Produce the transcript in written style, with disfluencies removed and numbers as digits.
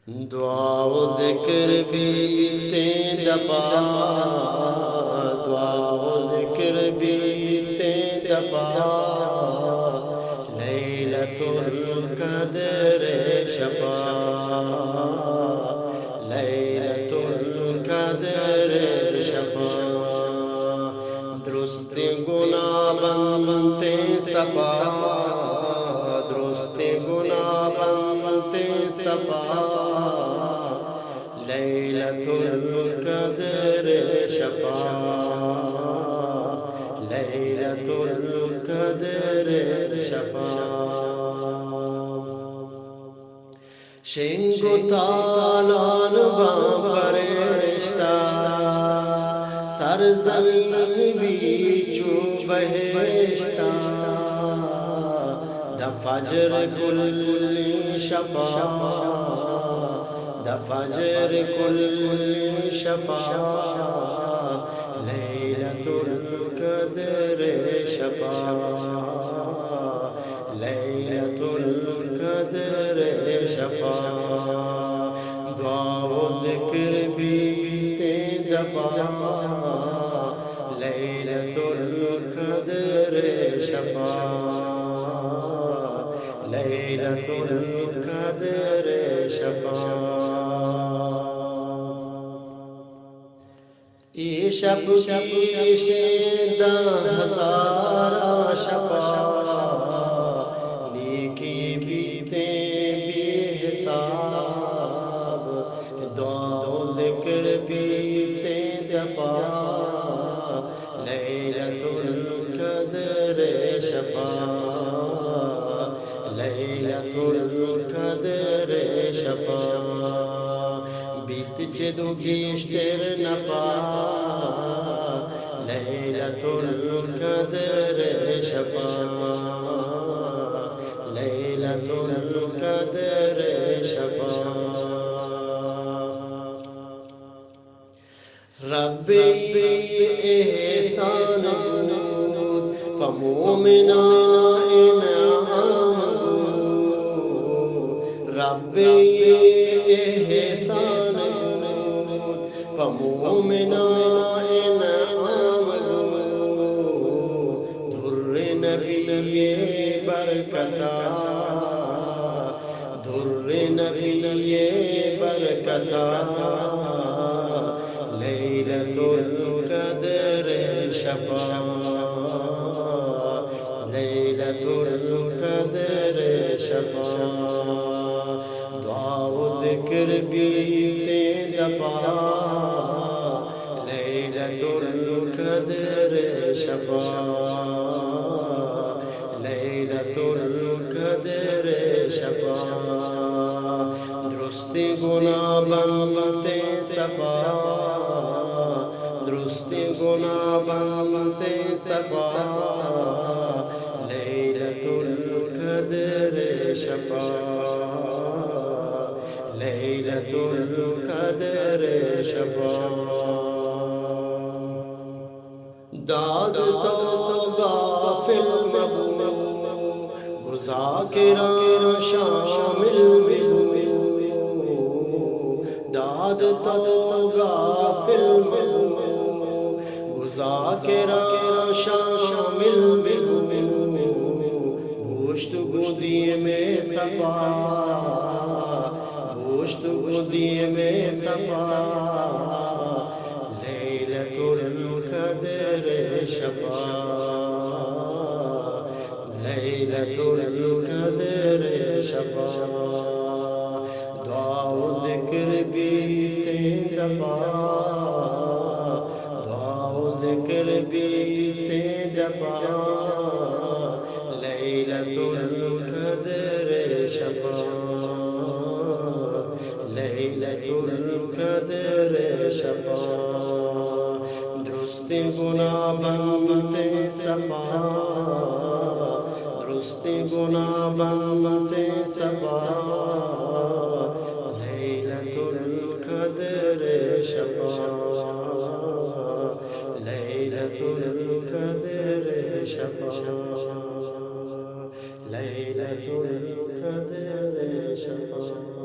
दुआ व ज़िक्र भी तेंदपा, दुआ व ज़िक्र भी तेंदपा, लैलतुल क़द्र शफ़ा, लैलतुल क़द्र शफ़ा। दुरुस्त गुनाबंते सफ़ा, दुरुस्त गुनाबंते सफ़ा, लैलतुल क़द्र शफ़ा, लैलतुल क़द्र शफ़ा। शेंगो तालान फरिश्ता, सरज़मीन बीचू बहिश्ता, द फजर कुल्ली शफ़ा, द फजर कुल्ली शफ़ा, लैलतुल क़द्र शफ़ा, लैलतुल क़द्र शफ़ा। दुआ व ज़िक्र भी तेंदपा, लैलतुल क़द्र शफ़ा, लैलतुल क़द्र शफ़ा। ये शब की शेदा हज़ारा शफ़ा, नेकी बीते बेहिसाब, दुआ व ज़िक्र भी तेंदपा, लैलतुल क़द्र शफ़ा, लैलतुल क़द्र शफ़ा। बीत चेदो बीश्तर नपा, लैलतुल क़द्र शफ़ा, लैलतुल क़द्र शफ़ा। रब्बे एहसान बुद प मोमिना इनाम बुद, रब्बे एहसान बुद प मोमिना इनाम बुद, धुर्र नबी बरकता, धुर्र नबी बरकता, लैलतुल क़द्र शफ़ा, लैलतुल क़द्र शफ़ा। दुआ व ज़िक्र भी तेंदपा, लैलतुल क़द्र शफ़ा, लैलतुल क़द्र शफ़ा। दुरुस्त गुनाबंते सफ़ा, दुरुस्त गुनाबंते सफ़ा, लैलतुल क़द्र शफ़ा, लैलतुल क़द्र शफ़ा। दाद तो गाफिल मबू, ज़ाकिरान शामिल मिल, दाद तो गाफिल मबू, ज़ाकिरान शामिल मिल, गोश्तगुदी में सफ़ा, गोश्तगुदी में सफ़ा, लैलतुल क़द्र शफ़ा, लैलतुल क़द्र शफ़ा। दुआ व ज़िक्र भी तेंदपा, दुआ व ज़िक्र भी तेंदपा, लैलतुल क़द्र शफ़ा, लैलतुल क़द्र शफ़ा। दुरुस्त गुनाबंते सफ़ा, दुरुस्त गुनाबंते सफ़ा, लैलतुल क़द्र शफ़ा, लैलतुल क़द्र शफ़ा, लैलतुल क़द्र शफ़ा।